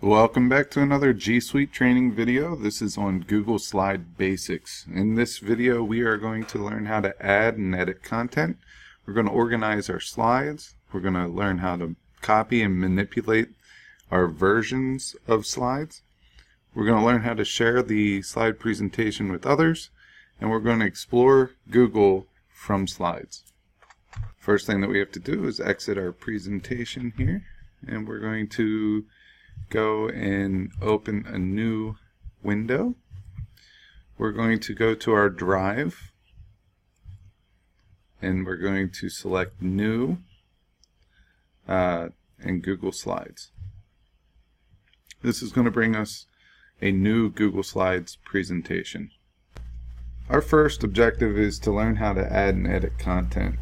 Welcome back to another G Suite training video. This is on Google Slide Basics. In this video we are going to learn how to add and edit content. We're going to organize our slides. We're going to learn how to copy and manipulate our versions of slides. We're going to learn how to share the slide presentation with others. And we're going to explore Google from slides. First thing that we have to do is exit our presentation here. And we're going to go and open a new window. We're going to go to our drive and we're going to select new and Google Slides. This is going to bring us a new Google Slides presentation. Our first objective is to learn how to add and edit content.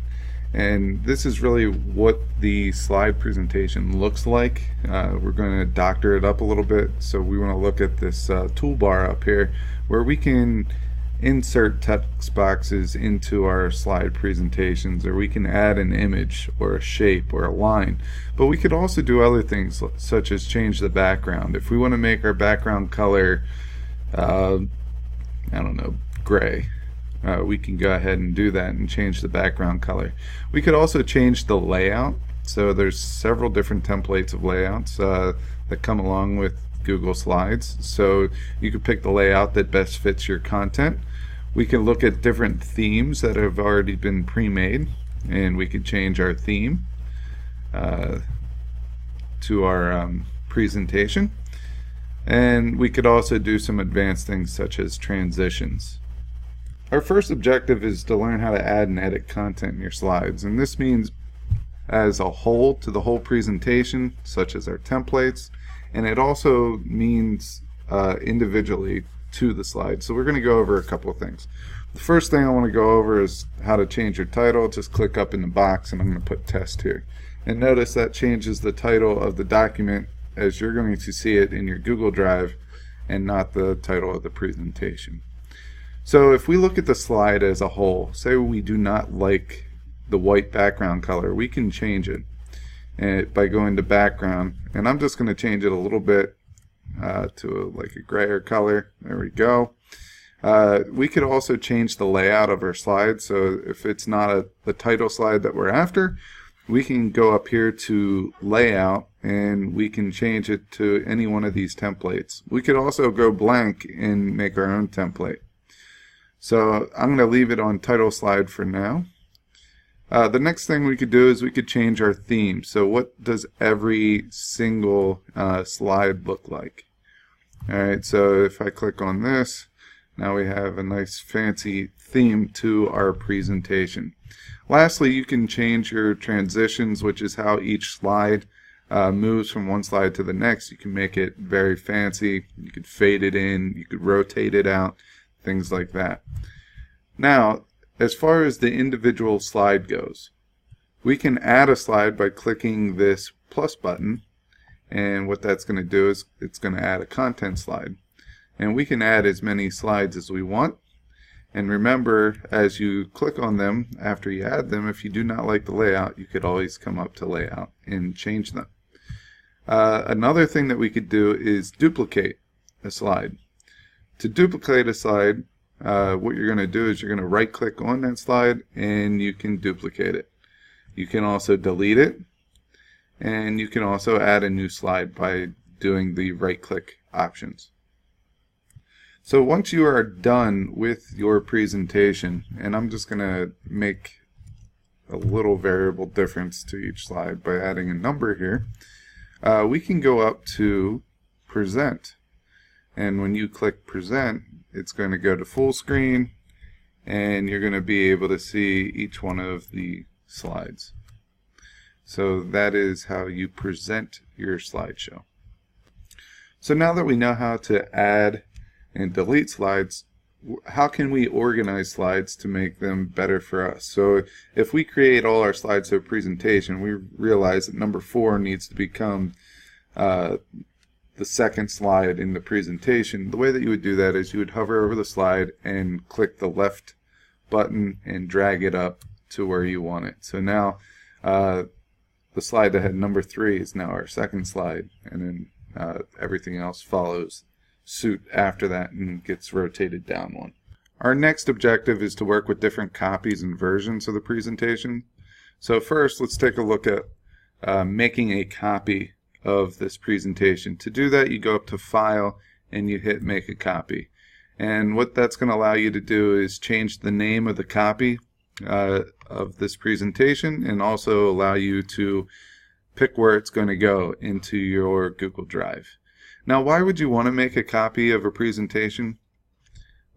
And this is really what the slide presentation looks like. We're going to doctor it up a little bit, so we want to look at this toolbar up here where we can insert text boxes into our slide presentations, or we can add an image or a shape or a line. But we could also do other things such as change the background. If we want to make our background color, I don't know, gray. We can go ahead and do that and change the background color. We could also change the layout. So there's several different templates of layouts that come along with Google Slides. So you could pick the layout that best fits your content. We can look at different themes that have already been pre-made, and we could change our theme to our presentation. And we could also do some advanced things such as transitions. Our first objective is to learn how to add and edit content in your slides, and this means as a whole to the whole presentation, such as our templates, and it also means individually to the slide. So we're going to go over a couple of things. The first thing I want to go over is how to change your title. Just click up in the box and I'm going to put test here. And notice that changes the title of the document as you're going to see it in your Google Drive and not the title of the presentation. So if we look at the slide as a whole, say we do not like the white background color, we can change it by going to background, and I'm just going to change it a little bit to like a grayer color. There we go. We could also change the layout of our slide. So if it's not the title slide that we're after, we can go up here to layout and we can change it to any one of these templates. We could also go blank and make our own template. So I'm going to leave it on title slide for now. The next thing we could do is we could change our theme. So what does every single slide look like? Alright, so if I click on this, now we have a nice fancy theme to our presentation. Lastly, you can change your transitions, which is how each slide moves from one slide to the next. You can make it very fancy. You could fade it in, you could rotate it out, things like that. Now, as far as the individual slide goes, we can add a slide by clicking this plus button, and what that's going to do is it's going to add a content slide. And we can add as many slides as we want. And remember, as you click on them after you add them, if you do not like the layout, you could always come up to layout and change them. Another thing that we could do is duplicate a slide. To duplicate a slide, what you're going to do is you're going to right click on that slide and you can duplicate it. You can also delete it, and you can also add a new slide by doing the right click options. So once you are done with your presentation, and I'm just going to make a little variable difference to each slide by adding a number here, we can go up to present. And when you click present, it's going to go to full screen, and you're going to be able to see each one of the slides. So that is how you present your slideshow. So now that we know how to add and delete slides, how can we organize slides to make them better for us? So if we create all our slideshow presentation, we realize that number 4 needs to become the second slide in the presentation. The way that you would do that is you would hover over the slide and click the left button and drag it up to where you want it. So now the slide that had number 3 is now our second slide, and then everything else follows suit after that and gets rotated down one. Our next objective is to work with different copies and versions of the presentation. So first, let's take a look at making a copy of this presentation. To do that, you go up to File and you hit Make a Copy. And what that's going to allow you to do is change the name of the copy of this presentation, and also allow you to pick where it's going to go into your Google Drive. Now, why would you want to make a copy of a presentation?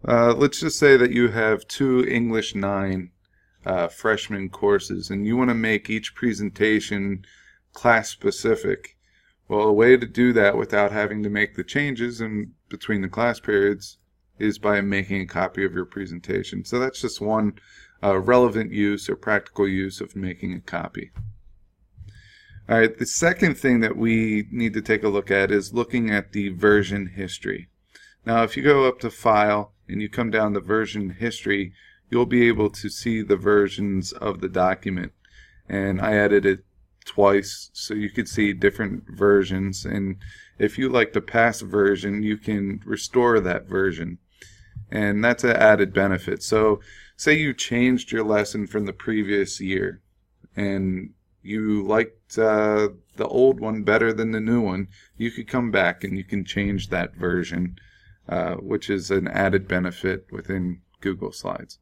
Let's just say that you have 2 English 9 freshman courses and you want to make each presentation class specific. Well, a way to do that without having to make the changes in between the class periods is by making a copy of your presentation. So that's just one relevant use or practical use of making a copy. All right, the second thing that we need to take a look at is looking at the version history. Now, if you go up to File and you come down to Version History, you'll be able to see the versions of the document. And I added it twice so you could see different versions. And if you like the past version, you can restore that version. And that's an added benefit. So say you changed your lesson from the previous year and you liked the old one better than the new one, you could come back and you can change that version, which is an added benefit within Google Slides.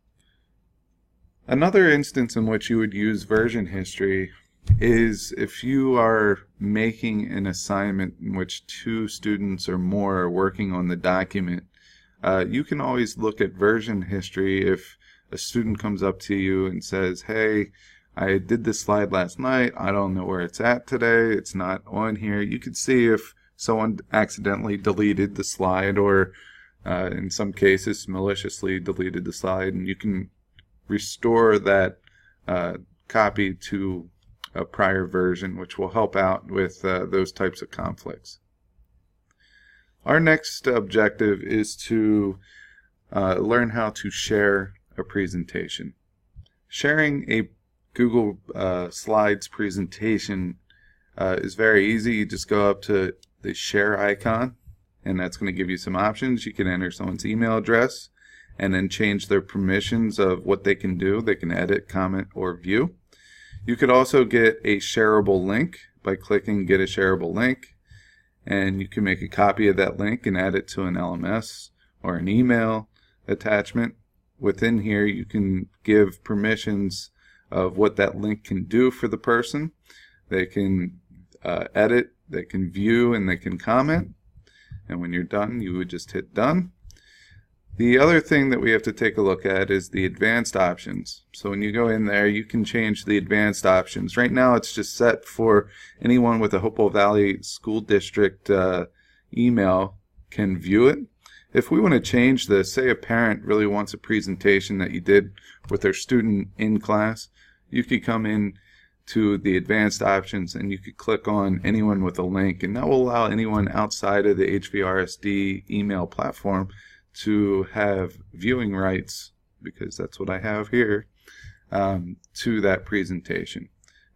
Another instance in which you would use version history is if you are making an assignment in which 2 students or more are working on the document. You can always look at version history if a student comes up to you and says, hey, I did this slide last night, I don't know where it's at today, it's not on here. You can see if someone accidentally deleted the slide, or in some cases maliciously deleted the slide, and you can restore that copy to a prior version, which will help out with those types of conflicts. Our next objective is to learn how to share a presentation. Sharing a Google Slides presentation is very easy. You just go up to the share icon, and that's going to give you some options. You can enter someone's email address and then change their permissions of what they can do. They can edit, comment, or view. You could also get a shareable link by clicking Get a Shareable Link, and you can make a copy of that link and add it to an LMS or an email attachment. Within here, you can give permissions of what that link can do for the person. They can edit, they can view, and they can comment. And when you're done, you would just hit done. The other thing that we have to take a look at is the advanced options. So when you go in there, you can change the advanced options. Right now it's just set for anyone with a Hopewell Valley School District email can view it. If we want to change this, say a parent really wants a presentation that you did with their student in class, you could come in to the advanced options and you could click on anyone with a link, and that will allow anyone outside of the HVRSD email platform to have viewing rights, because that's what I have here, to that presentation.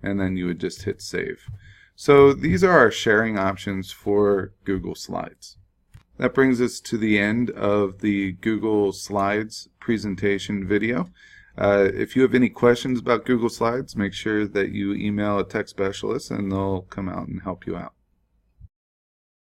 And then you would just hit save. So these are our sharing options for Google Slides. That brings us to the end of the Google Slides presentation video. If you have any questions about Google Slides, make sure that you email a tech specialist and they'll come out and help you out.